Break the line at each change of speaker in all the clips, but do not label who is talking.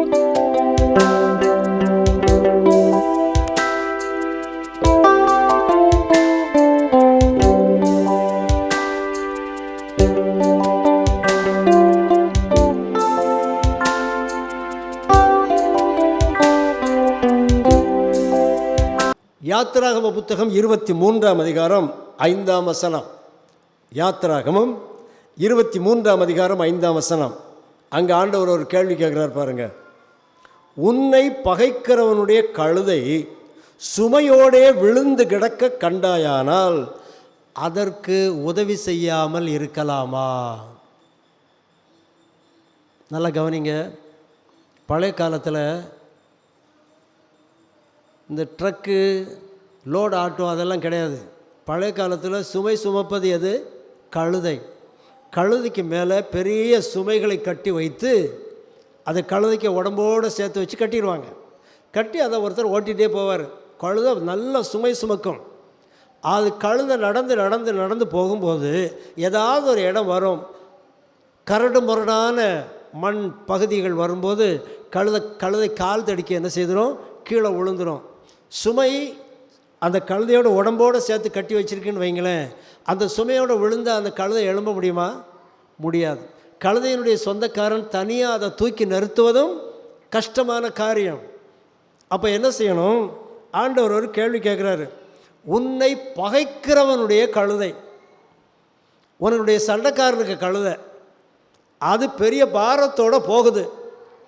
யாத்திராகம புத்தகம் 23ஆம் அதிகாரம் 5ஆம் வசனம். யாத்திராகமம் 23ஆம் அதிகாரம் 5ஆம் வசனம். அங்கே ஆண்டவர் ஒரு கேள்வி கேட்குறார் பாருங்க. உன்னை பகைக்கிறவனுடைய கழுதை சுமையோடே விழுந்து கிடக்க கண்டாயானால் அதற்கு உதவி செய்யாமல் இருக்கலாமா? நல்லா கவனிங்க. பழைய காலத்தில் இந்த ட்ரக்கு, லோடு ஆட்டோ அதெல்லாம் கிடையாது. பழைய காலத்தில் சுமை சுமப்பது எது? கழுதை. கழுதைக்கு மேலே பெரிய சுமைகளை கட்டி வைத்து அதை கழுதைக்கு உடம்போடு சேர்த்து வச்சு கட்டிடுவாங்க. கட்டி அதை ஒருத்தர் ஓட்டிகிட்டே போவார். கழுதை நல்ல சுமை சுமக்கும். அது கழுதை நடந்து நடந்து நடந்து போகும்போது ஏதாவது ஒரு இடம் வரும், கரடு முரடான மண் பகுதிகள் வரும்போது கழுதை கால் தடிக்க என்ன செய்திடும்? கீழே விழுந்துடும். சுமை அந்த கழுதையோட உடம்போடு சேர்த்து கட்டி வச்சுருக்குன்னு வைங்களேன். அந்த சுமையோடு விழுந்து அந்த கழுதை எழும்ப முடியுமா? முடியாது. கழுதையினுடைய சொந்தக்காரன் தனியாக அதை தூக்கி நிறுத்துவதும் கஷ்டமான காரியம். அப்போ என்ன செய்யணும்? ஆண்டவர் ஒரு கேள்வி கேட்குறாரு. உன்னை பகைக்கிறவனுடைய கழுதை, உன்னுடைய சண்டைக்காரனுக்கு கழுதை, அது பெரிய பாரத்தோடு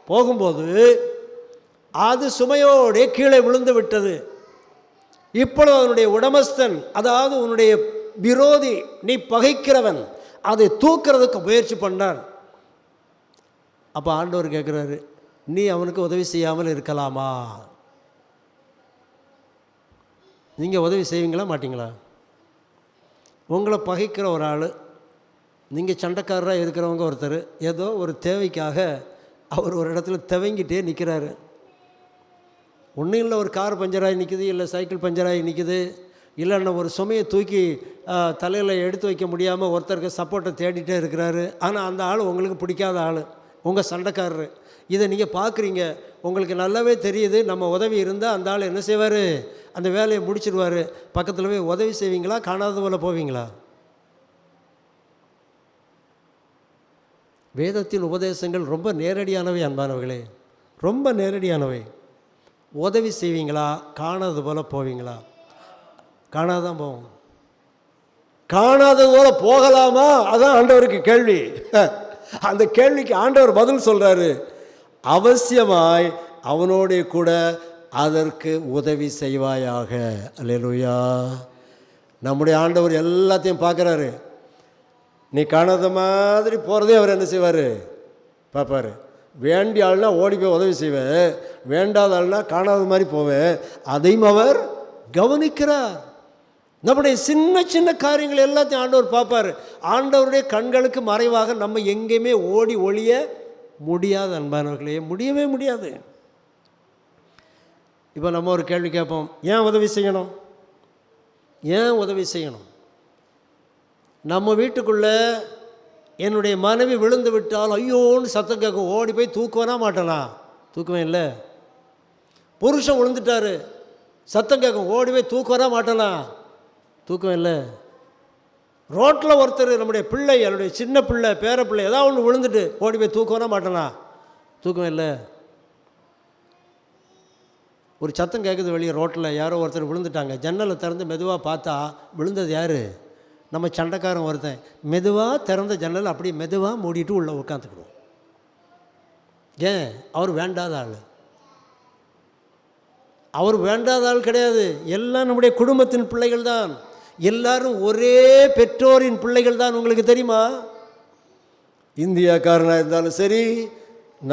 போகும்போது அது சுமையோடே கீழே விழுந்து விட்டது. இப்பொழுது அதனுடைய உடமஸ்தன், அதாவது உன்னுடைய விரோதி, நீ பகைக்கிறவன், அதை தூக்கிறதுக்கு முயற்சி பண்ணான். அப்போ ஆண்டவர் கேட்குறாரு, நீ அவனுக்கு உதவி செய்யாமல் இருக்கலாமா? நீங்கள் உதவி செய்வீங்களா மாட்டிங்களா? உங்களை பகைக்கிற ஒரு ஆள், நீங்கள் சண்டைக்காரராக இருக்கிறவங்க ஒருத்தர், ஏதோ ஒரு தேவைக்காக அவர் ஒரு இடத்துல துவங்கிட்டே நிற்கிறாரு. ஒன்றும் இல்லை, ஒரு கார் பஞ்சராகி நிற்குது, இல்லை சைக்கிள் பஞ்சராகி நிற்குது, இல்லைன்னா ஒரு சுமையை தூக்கி தலையில் எடுத்து வைக்க முடியாமல் ஒருத்தருக்கு சப்போர்ட்டை தேடிட்டே இருக்கிறாரு. ஆனால் அந்த ஆள் உங்களுக்கு பிடிக்காத ஆள், உங்கள் சண்டைக்காரரு. இதை நீங்கள் பார்க்குறீங்க, உங்களுக்கு நல்லாவே தெரியுது. நம்ம உதவி இருந்தால் அந்த ஆள் என்ன செய்வார்? அந்த வேலையை முடிச்சிடுவார். பக்கத்தில் போய் உதவி செய்வீங்களா? காணாத போல் போவீங்களா? வேதத்தின் உபதேசங்கள் ரொம்ப நேரடியானவை அன்பானவர்களே, ரொம்ப நேரடியானவை. உதவி செய்வீங்களா? காணாதது போல் போவீங்களா? காணாதான் போவோம். காணாதது போல் போகலாமா? அதான் ஆண்டவருக்கு கேள்வி. அந்த கேள்விக்கு ஆண்டவர் பதில் சொல்கிறாரு. அவசியமாய் அவனோடைய கூட அதற்கு உதவி செய்வாயாக. அல்லேலூயா. நம்முடைய ஆண்டவர் எல்லாத்தையும் பார்க்குறாரு. நீ காணாத மாதிரி போகிறதே அவர் என்ன செய்வார்? பார்ப்பார். வேண்டிய ஆள்னா ஓடி போய் உதவி செய்வேன், வேண்டாத ஆள்னா காணாத மாதிரி போவேன். அதையும் அவர் கவனிக்கிறார். நம்முடைய சின்ன சின்ன காரியங்கள் எல்லாத்தையும் ஆண்டவர் பார்ப்பார். ஆண்டவருடைய கண்களுக்கு மறைவாக நம்ம எங்கேயுமே ஓடி ஒளிய முடியாது அன்பானவர்களே, முடியவே முடியாது. இப்போ நம்ம ஒரு கேள்வி கேட்போம், ஏன் உதவி செய்யணும்? ஏன் உதவி செய்யணும்? நம்ம வீட்டுக்குள்ளே என்னுடைய மனைவி விழுந்து விட்டால் ஐயோன்னு சத்தம் கேட்கும், ஓடி போய் தூக்குவேனா மாட்டேனா? தூக்குவேன் இல்லை. புருஷன் விழுந்துட்டாரு, சத்தம் கேட்கும், ஓடி போய் தூக்குவேனா மாட்டேனா? தூக்குவேன் இல்லை. ரோட்டில் ஒருத்தர், நம்முடைய பிள்ளை, என்னுடைய சின்ன பிள்ளை, பேர பிள்ளை, ஏதாவது ஒன்று விழுந்துட்டு ஓடி போய் தூக்குவேனா மாட்டேனா? தூக்குவேன் இல்லை. ஒரு சத்தம் கேட்குது வெளியே ரோட்டில், யாரோ ஒருத்தர் விழுந்துட்டாங்க. ஜன்னலை திறந்து மெதுவாக பார்த்தா விழுந்தது யார்? நம்ம சண்டைக்காரன் ஒருத்தன். மெதுவாக திறந்த ஜன்னல் அப்படியே மெதுவாக மூடிட்டு உள்ளே உட்காந்துக்கிடுவோம். ஏன்? அவர் வேண்டாத ஆள். அவர் வேண்டாத ஆள் கிடையாது. எல்லாம் நம்முடைய குடும்பத்தின் பிள்ளைகள் தான். எல்லாரும் ஒரே பெற்றோரின் பிள்ளைகள் தான். உங்களுக்கு தெரியுமா? இந்தியாக்காரனாக இருந்தாலும் சரி,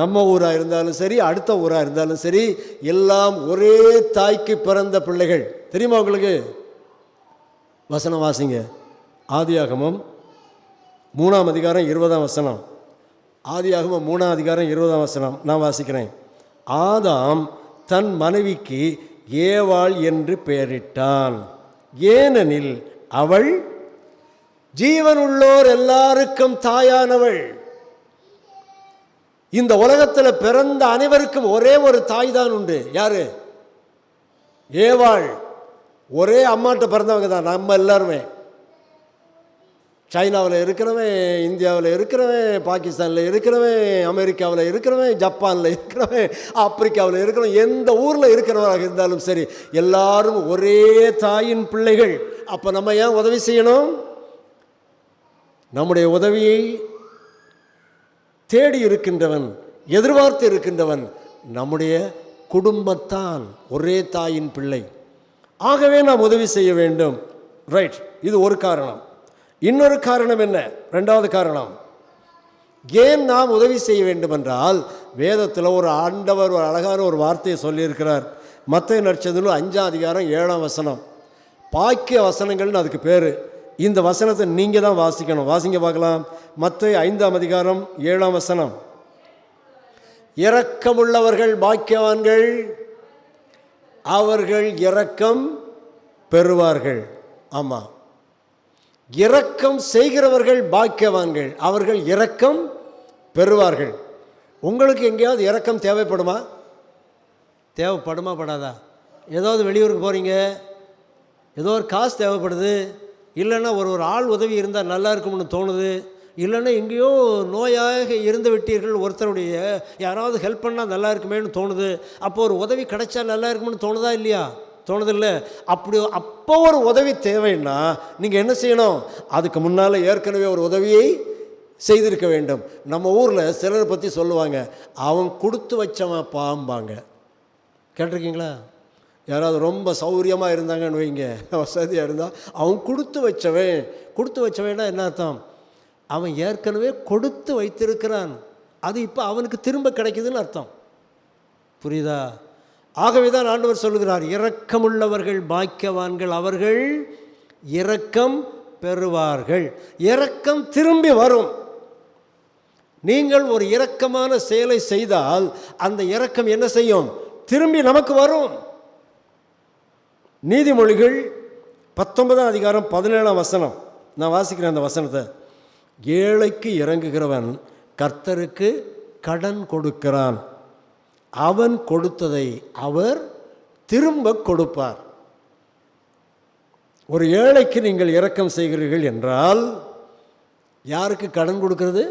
நம்ம ஊராக இருந்தாலும் சரி, அடுத்த ஊராக இருந்தாலும் சரி, எல்லாம் ஒரே தாய்க்கு பிறந்த பிள்ளைகள். தெரியுமா உங்களுக்கு? வசனம் வாசிங்க. ஆதியாகமம் 3ஆம் அதிகாரம் 20ஆம் வசனம். ஆதியாகமம் 3ஆம் அதிகாரம் 20ஆம் வசனம் நான் வாசிக்கிறேன். ஆதாம் தன் மனைவிக்கு ஏவாள் என்று பெயரிட்டான், ஏனெனில் அவள் ஜீவனுள்ளோர் எல்லாருக்கும் தாயானவள். இந்த உலகத்தில் பிறந்த அனைவருக்கும் ஒரே ஒரு தாய் தான் உண்டு. யாரு? ஏவாள். ஒரே அம்மாட்ட பிறந்தவங்க தான் நம்ம எல்லாருமே. சைனாவில் இருக்கிறவன், இந்தியாவில் இருக்கிறவன், பாகிஸ்தானில் இருக்கிறவன், அமெரிக்காவில் இருக்கிறவன், ஜப்பானில் இருக்கிறவன், ஆப்பிரிக்காவில் இருக்கிறவன், எந்த ஊரில் இருக்கிறவராக இருந்தாலும் சரி, எல்லாரும் ஒரே தாயின் பிள்ளைகள். அப்போ நம்ம ஏன் உதவி செய்யணும்? நம்முடைய உதவியை தேடி இருக்கின்றவன், எதிர்பார்த்து இருக்கின்றவன் நம்முடைய குடும்பத்தான், ஒரே தாயின் பிள்ளை. ஆகவே நாம் உதவி செய்ய வேண்டும். ரைட், இது ஒரு காரணம். இன்னொரு காரணம் என்ன? ரெண்டாவது காரணம், ஏன் நாம் உதவி செய்ய வேண்டும் என்றால், வேதத்தில் ஒரு ஆண்டவர் ஒரு அழகான ஒரு வார்த்தையை சொல்லியிருக்கிறார். மத்தேயு நற்செய்தியில் 5ஆம் அதிகாரம் 7ஆம் வசனம். பாக்கிய வசனங்கள்னு அதுக்கு பேர். இந்த வசனத்தை நீங்கள் தான் வாசிக்கணும். வாசிங்க பார்க்கலாம். மத்தேயு 5ஆம் அதிகாரம் 7ஆம் வசனம். இரக்கமுள்ளவர்கள் பாக்கியவான்கள், அவர்கள் இரக்கம் பெறுவார்கள். ஆமாம், இரக்கம் செய்கிறவர்கள் பாக்கியவான்கள், அவர்கள் இரக்கம் பெறுவார்கள். உங்களுக்கு எங்கேயாவது இரக்கம் தேவைப்படுமா? தேவைப்படுமா படாதா? ஏதாவது வெளியூருக்கு போகிறீங்க, ஏதோ ஒரு காசு தேவைப்படுது, இல்லைன்னா ஒரு ஆள் உதவி இருந்தால் நல்லா இருக்கும்னு தோணுது, இல்லைன்னா எங்கேயோ நோயாக இருந்து விட்டீர்கள், ஒருத்தருடைய யாராவது ஹெல்ப் பண்ணால் நல்லா இருக்குமேன்னு தோணுது. அப்போது ஒரு உதவி கிடைச்சா நல்லா இருக்கும்னு தோணுதா இல்லையா? தோணுதில்லை? அப்போ ஒரு உதவி தேவைன்னா நீங்கள் என்ன செய்யணும்? அதுக்கு முன்னால் ஏற்கனவே ஒரு உதவியை செய்திருக்க வேண்டும். நம்ம ஊரில் சிலரை பற்றி சொல்லுவாங்க, அவன் கொடுத்து வச்சவன் பாம்பாங்க. கேட்டிருக்கீங்களா? யாராவது ரொம்ப சௌரியமாக இருந்தாங்கன்னு வைங்க, வசதியாக இருந்தால், அவன் கொடுத்து வச்சவன். கொடுத்து வச்சவன்னா என்ன அர்த்தம்? அவன் ஏற்கனவே கொடுத்து வைத்திருக்கிறான், அது இப்போ அவனுக்கு திரும்ப கிடைக்குதுன்னு அர்த்தம். புரியுதா? ஆகவே தான் ஆண்டவர் சொல்லுகிறார், இரக்கமுள்ளவர்கள் பாக்கியவான்கள், அவர்கள் இரக்கம் பெறுவார்கள். இரக்கம் திரும்பி வரும். நீங்கள் ஒரு இரக்கமான செயலை செய்தால் அந்த இரக்கம் என்ன செய்யும்? திரும்பி நமக்கு வரும். நீதிமொழிகள் 19ஆம் அதிகாரம் 17ஆம் வசனம். நான் வாசிக்கிறேன் அந்த வசனத்தை. ஏழைக்கு இறங்குகிறவன் கர்த்தருக்கு கடன் கொடுக்கிறான், அவன் கொடுத்ததை அவர் திரும்ப கொடுப்பார். ஒரு ஏழைக்கு நீங்கள் இரக்கம் செய்கிறீர்கள் என்றால் யாருக்கு கடன் கொடுக்கிறது?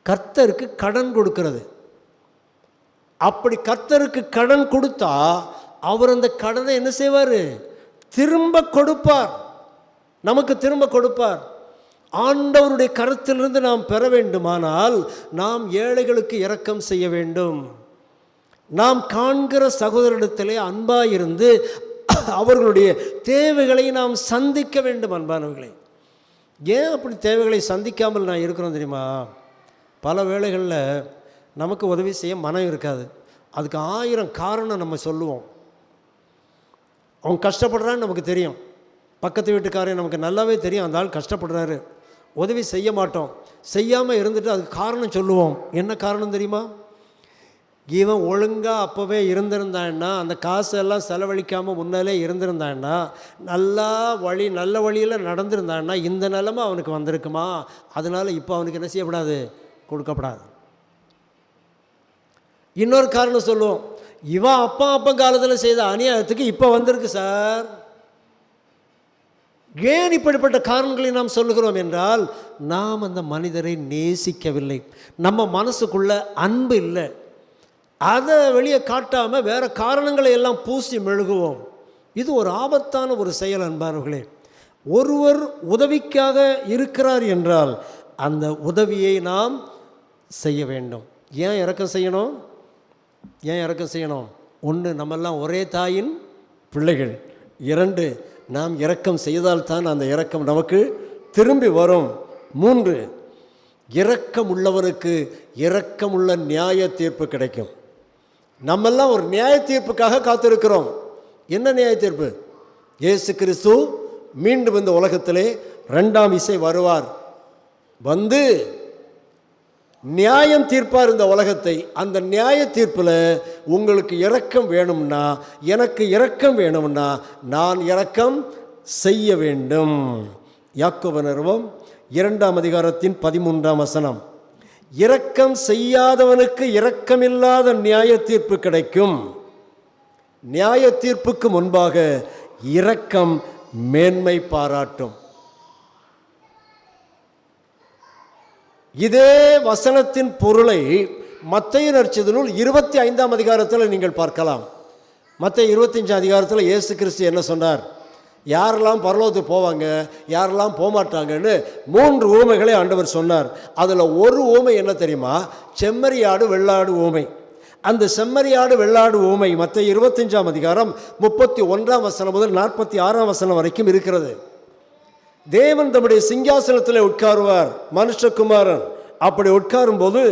கர்த்தருக்கு கடன் கொடுக்கிறது. அப்படி கர்த்தருக்கு கடன் கொடுத்தா அவர் அந்த கடனை என்ன செய்வார்? திரும்ப கொடுப்பார், நமக்கு திரும்ப கொடுப்பார். ஆண்டவருடைய கருத்திலிருந்து நாம் பெற வேண்டுமானால் நாம் ஏழைகளுக்கு இரக்கம் செய்ய வேண்டும். நாம் காண்கிற சகோதரரிடத்திலே அன்பாயிருந்து அவர்களுடைய தேவைகளை நாம் சந்திக்க வேண்டும். அன்பானவர்களே, ஏன் அப்படி தேவைகளை சந்திக்காமல் நான் இருக்கிறோம் தெரியுமா? பல வேளைகளில் நமக்கு உதவி செய்ய மனம் இருக்காது. அதுக்கு 1000 காரணம் நம்ம சொல்லுவோம். அவன் கஷ்டப்படுறான்னு நமக்கு தெரியும், பக்கத்து வீட்டுக்காரன் நமக்கு நல்லாவே தெரியும், அந்த ஆள் கஷ்டப்படுறாரு, உதவி செய்ய மாட்டோம். செய்யாமல் இருந்துட்டு அதுக்கு காரணம் சொல்லுவோம். என்ன காரணம் தெரியுமா? இவன் ஒழுங்காக அப்போவே இருந்திருந்தான்னா, அந்த காசெல்லாம் செலவழிக்காமல் முன்னாலே இருந்திருந்தான்னா, நல்ல வழியில் நடந்திருந்தான்னா இந்த நிலைமை அவனுக்கு வந்திருக்குமா? அதனால் இப்போ அவனுக்கு என்ன செய்யப்படாது? கொடுக்கப்படாது. இன்னொரு காரணம் சொல்லுவோம், இவன் அப்பா காலத்தில் செய்த அநியாயத்துக்கு இப்போ வந்திருக்கு சார். ஏன் இப்படிப்பட்ட காரணங்களை நாம் சொல்லுகிறோம் என்றால், நாம் அந்த மனிதரை நேசிக்கவில்லை, நம்ம மனசுக்குள்ள அன்பு இல்லை. அதை வெளியே காட்டாமல் வேறு காரணங்களை எல்லாம் பூசி மெழுகுவோம். இது ஒரு ஆபத்தான ஒரு செயல். அன்பானவர்களே, ஒருவர் உதவிக்காக இருக்கிறார் என்றால் அந்த உதவியை நாம் செய்ய வேண்டும். ஏன் இரக்கம் செய்யணும்? ஏன் இரக்கம் செய்யணும்? 1, நம்மெல்லாம் ஒரே தாயின் பிள்ளைகள். 2, நாம் இரக்கம் செய்தால்தான் அந்த இரக்கம் நமக்கு திரும்பி வரும். 3, இரக்கம் உள்ளவருக்கு இரக்கமுள்ள நியாய தீர்ப்பு கிடைக்கும். நம்மெல்லாம் ஒரு நியாய தீர்ப்புக்காக காத்திருக்கிறோம். என்ன நியாய தீர்ப்பு? இயேசு கிறிஸ்து மீண்டும் இந்த உலகத்திலே 2ஆம் விசை வருவார், வந்து நியாயம் தீர்ப்பார் இந்த உலகத்தை. அந்த நியாய தீர்ப்பில் உங்களுக்கு இரக்கம் வேணும்னா, எனக்கு இரக்கம் வேணும்னா நான் இரக்கம் செய்ய வேண்டும். யாக்கோபு நிருபம் 2ஆம் அதிகாரத்தின் 13ஆம் வசனம். இரக்கம் செய்யாதவனுக்கு இரக்கமில்லாத நியாய தீர்ப்பு கிடைக்கும். நியாய தீர்ப்புக்கு முன்பாக இரக்கம் மேன்மை பாராட்டும். இதே வசனத்தின் பொருளை மத்தேயு நற்செய்தியில் 25ஆம் அதிகாரத்தில் நீங்கள் பார்க்கலாம். மத்தேயு 25 அதிகாரத்தில் இயேசு கிறிஸ்து என்ன சொன்னார்? யாரெல்லாம் பரலோகத்துக்கு போவாங்க, யாரெல்லாம் போகமாட்டாங்கன்னு 3 ஊமைகளை ஆண்டவர் சொன்னார். அதில் ஒரு ஊமை என்ன தெரியுமா? செம்மறியாடு வெள்ளாடு ஊமை. அந்த செம்மறியாடு வெள்ளாடு ஊமை மத்தேயு 25ஆம் அதிகாரம் 31ஆம் வசனம் முதல் 46ஆம் வசனம் வரைக்கும் இருக்கிறது. தேவன் தம்முடைய சிங்காசனத்தில் உட்காருவார், மனுஷகுமாரன். அப்படி உட்காரும் போது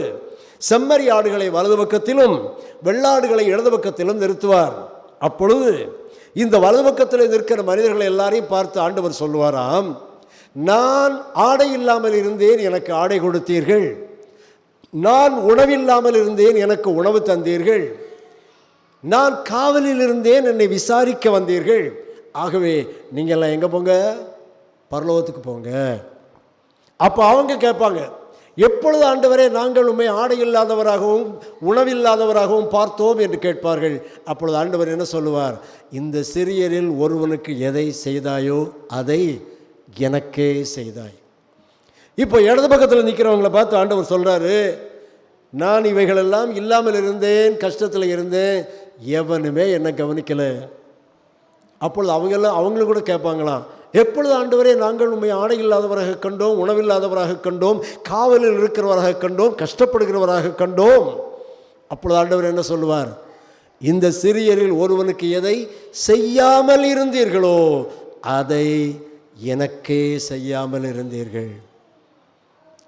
செம்மறியாடுகளை வலது பக்கத்திலும் வெள்ளாடுகளை இடது பக்கத்திலும் நிறுத்துவார். அப்பொழுது இந்த வலது பக்கத்தில் நிற்கிற மனிதர்களை எல்லாரையும் பார்த்து ஆண்டவர் சொல்லுவாராம், நான் ஆடை இல்லாமல் இருந்தேன், எனக்கு ஆடை கொடுத்தீர்கள். நான் உணவில்லாமல் இருந்தேன், எனக்கு உணவு தந்தீர்கள். நான் காவலில் இருந்தேன், என்னை விசாரிக்க வந்தீர்கள். ஆகவே நீங்கள்லாம் எங்கே போங்க? பரலோகத்துக்கு போங்க. அப்போ அவங்க கேட்பாங்க, எப்பொழுது ஆண்டவரே நாங்கள் உண்மை ஆடை இல்லாதவராகவும் உணவில்லாதவராகவும் பார்த்தோம் என்று கேட்பார்கள். அப்பொழுது ஆண்டவர் என்ன சொல்லுவார்? இந்த சிறியரில் ஒருவனுக்கு எதை செய்தாயோ அதை எனக்கே செய்தாய். இப்போ இடது பக்கத்தில் நிற்கிறவங்களை பார்த்து ஆண்டவர் சொல்கிறாரு, நான் இவைகளெல்லாம் இல்லாமல் இருந்தேன், கஷ்டத்தில் இருந்தேன், எவனுமே என்னை கவனிக்கலை. அப்பொழுது அவங்களும் கூட கேட்பாங்களாம், எப்பொழுது ஆண்டவரே நாங்கள் உண்மை ஆடை இல்லாதவராக கண்டோம், உணவில்லாதவராக கண்டோம், காவலில் இருக்கிறவராக கண்டோம், கஷ்டப்படுகிறவராக கண்டோம். அப்பொழுது ஆண்டவர் என்ன சொல்லுவார்? இந்த சிறியரில் ஒருவனுக்கு எதை செய்யாமல் இருந்தீர்களோ அதை எனக்கே செய்யாமல் இருந்தீர்கள்.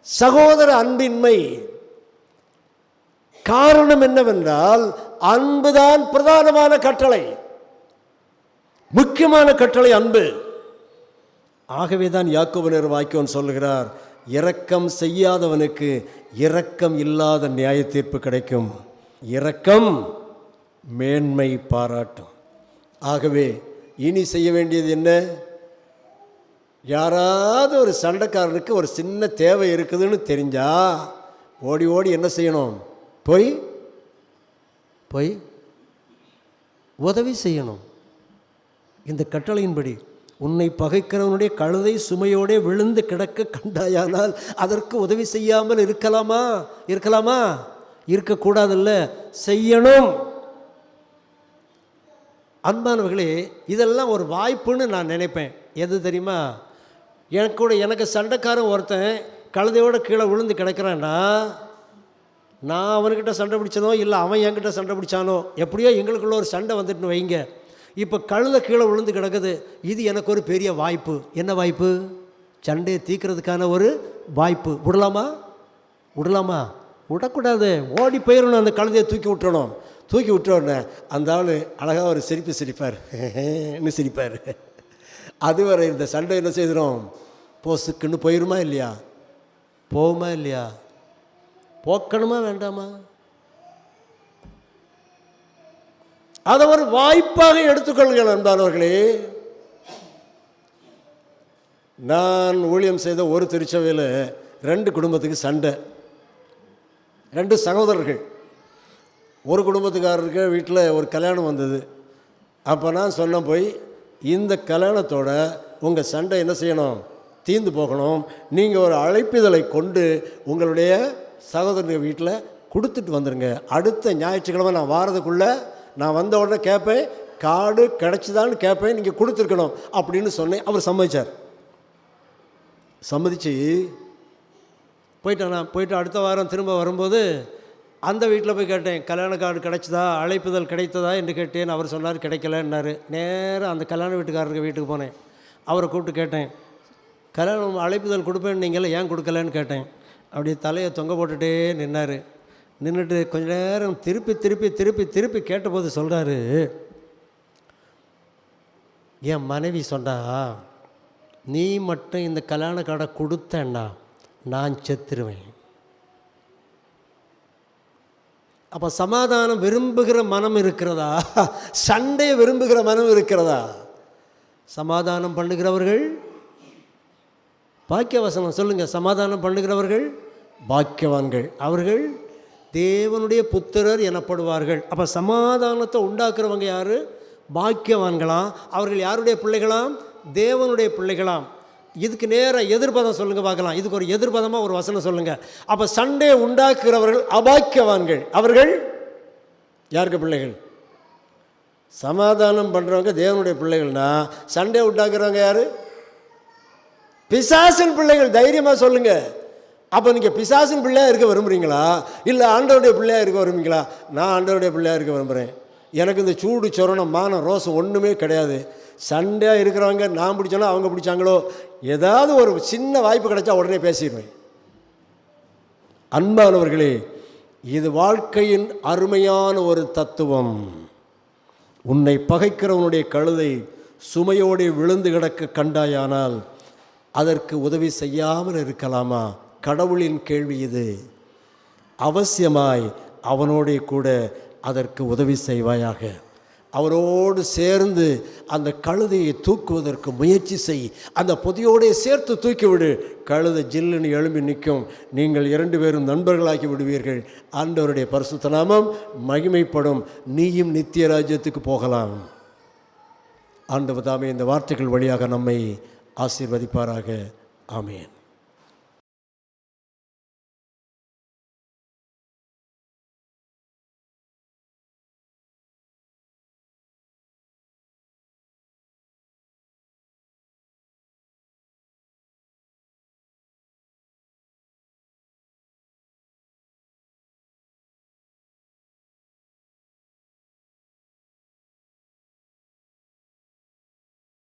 சகோதர அன்பின்மை காரணம் என்னவென்றால், அன்புதான் பிரதானமான கட்டளை, முக்கியமான கட்டளை அன்பு. ஆகவே தான் யாக்கோபு வாக்கியவன் சொல்லுகிறார், இரக்கம் செய்யாதவனுக்கு இரக்கம் இல்லாத நியாய தீர்ப்பு கிடைக்கும். இரக்கம் மேன்மை பாராட்டும். ஆகவே இனி செய்ய வேண்டியது என்ன? யாராவது ஒரு சண்டைக்காரனுக்கு ஒரு சின்ன தேவை இருக்குதுன்னு தெரிஞ்சா ஓடி ஓடி என்ன செய்யணும்? போய் உதவி செய்யணும். இந்த கட்டளையின்படி உன்னை பகைக்கிறவனுடைய கழுதை சுமையோடே விழுந்து கிடக்க கண்டாயானால் அதற்கு உதவி செய்யாமல் இருக்கலாமா? இருக்கக்கூடாதுல்ல, செய்யணும். அன்பானவர்களே, இதெல்லாம் ஒரு வாய்ப்புன்னு நான் நினைப்பேன். எது தெரியுமா? எனக்கு சண்டைக்காரன் ஒருத்தன் கழுதையோட கீழே விழுந்து கிடக்கிறான்னா, நான் அவன்கிட்ட சண்டை பிடிச்சனோ இல்லை அவன் என்கிட்ட சண்டை பிடிச்சானோ, எப்படியோ எங்களுக்குள்ள ஒரு சண்டை வந்துட்டுன்னு வைங்க. இப்போ கழுதை கீழே விழுந்து கிடக்குது, இது எனக்கு ஒரு பெரிய வாய்ப்பு. என்ன வாய்ப்பு? சண்டையை தீர்க்கிறதுக்கான ஒரு வாய்ப்பு. விடலாமா? விடக்கூடாது. ஓடி போயிடணும், அந்த கழுதையை தூக்கி விட்டுறணும். தூக்கி விட்டுறோன்னே அந்த ஆள் அழகாக ஒரு சிரிப்பார், இன்னும் சிரிப்பார். அதுவரை இந்த சண்டை என்ன செய்கிறோம்? போசுக்குன்னு போயிடுமா இல்லையா? போகுமா இல்லையா? போக்கணுமா வேண்டாமா? அதை ஒரு வாய்ப்பாக எடுத்துக்கொள்ளுங்கள் அன்பானவர்களே. நான் ஊழியம் செய்த ஒரு திருச்சபையில் 2 குடும்பத்துக்கு சண்டை. 2 சகோதரர்கள். ஒரு குடும்பத்துக்காரருக்கு வீட்டில் ஒரு கல்யாணம் வந்தது. அப்போ நான் சொன்னேன், போய் இந்த கல்யாணத்தோட உங்கள் சண்டை என்ன செய்யணும்? தீர்ந்து போகணும். நீங்கள் ஒரு அழைப்பிதழை கொண்டு உங்களுடைய சகோதரர்கள் வீட்டில் கொடுத்துட்டு வந்துடுங்க. அடுத்த ஞாயிற்றுக்கிழமை நான் வாரதுக்குள்ளே நான் வந்த உடனே கேட்பேன், கார்டு கிடச்சிதான்னு கேட்பேன், நீங்கள் கொடுத்துருக்கணும் அப்படின்னு சொன்னேன். அவர் சம்மதிச்சு போயிட்டேன். நான் போயிட்டு அடுத்த வாரம் திரும்ப வரும்போது அந்த வீட்டில் போய் கேட்டேன், கல்யாண கார்டு கிடைச்சதா, அழைப்புதல் கிடைத்ததா என்று கேட்டேன். அவர் சொன்னார் கிடைக்கலன்னாரு. நேராக அந்த கல்யாண வீட்டுக்காரருக்கு வீட்டுக்கு போனேன். அவரை கூப்பிட்டு கேட்டேன், கல்யாணம் அழைப்புதல் கொடுப்பேன்னு நீங்களே ஏன் கொடுக்கலன்னு கேட்டேன். அப்படியே தலையை தொங்க போட்டுகிட்டே நின்றுட்டு கொஞ்ச நேரம் திருப்பி கேட்டபோது சொல்கிறாரு, என் மனைவி சொன்னா, நீ மட்டும் இந்த கல்யாண கார்டை கொடுத்தேன்னா நான் செத்துருவேன். அப்போ சமாதானம் விரும்புகிற மனம் இருக்கிறதா? சண்டையை விரும்புகிற மனம் இருக்கிறதா? சமாதானம் பண்ணுகிறவர்கள் பாக்கியவசனம் சொல்லுங்கள். சமாதானம் பண்ணுகிறவர்கள் பாக்கியவான்கள், அவர்கள் தேவனுடைய புத்திரர் எனப்படுவார்கள். அப்போ சமாதானத்தை உண்டாக்குறவங்க யார்? பாக்கியவான்களாம். அவர்கள் யாருடைய பிள்ளைகளாம்? தேவனுடைய பிள்ளைகளாம். இதுக்கு நேராக எதிர்பதம் சொல்லுங்கள் பார்க்கலாம். இதுக்கு ஒரு எதிர்பதமாக ஒரு வசனம் சொல்லுங்கள். அப்போ சண்டை உண்டாக்குறவர்கள் அபாக்கியவான்கள். அவர்கள் யாருக்கு பிள்ளைகள்? சமாதானம் பண்ணுறவங்க தேவனுடைய பிள்ளைகள்னா, சண்டை உண்டாக்குறவங்க யார்? பிசாசின் பிள்ளைகள். தைரியமாக சொல்லுங்கள். அப்போ நீங்கள் பிசாசின் பிள்ளையாக இருக்க விரும்புகிறீங்களா, இல்லை ஆண்டவருடைய பிள்ளையாக இருக்க விரும்புகிறீங்களா? நான் ஆண்டவருடைய பிள்ளையாக இருக்க விரும்புகிறேன். எனக்கு இந்த சூடு சொரணம் மானம் ரோசம் ஒன்றுமே கிடையாது. சண்டையாக இருக்கிறவங்க நான் பிடிச்சாலும் அவங்க பிடிச்சாங்களோ, ஏதாவது ஒரு சின்ன வாய்ப்பு கிடைச்சா உடனே பேசிடுவேன். அன்பானவர்களே, இது வாழ்க்கையின் அருமையான ஒரு தத்துவம். உன்னை பகைக்கிறவனுடைய கழுதை சுமையோடு விழுந்து கிடக்க கண்டாயானால் அதற்கு உதவி செய்யாமல் இருக்கலாமா? கடவுளின் கேள்வி இது. அவசியமாய் அவனோடே கூட அதற்கு உதவி செய்வாயாக. அவரோடு சேர்ந்து அந்த கழுதையை தூக்குவதற்கு முயற்சி செய். அந்த பொதியோடு சேர்த்து தூக்கிவிடு. கழுதை ஜில்லுன்னு எழும்பி நிற்கும். நீங்கள் 2 பேரும் நண்பர்களாக்கி விடுவீர்கள். ஆண்டவருடைய பரிசுத்த நாமம் மகிமைப்படும். நீயும் நித்திய ராஜ்யத்துக்கு போகலாம். ஆண்டவர் தாமே இந்த வார்த்தைகள் வழியாக நம்மை ஆசீர்வதிப்பாராக. ஆமென்.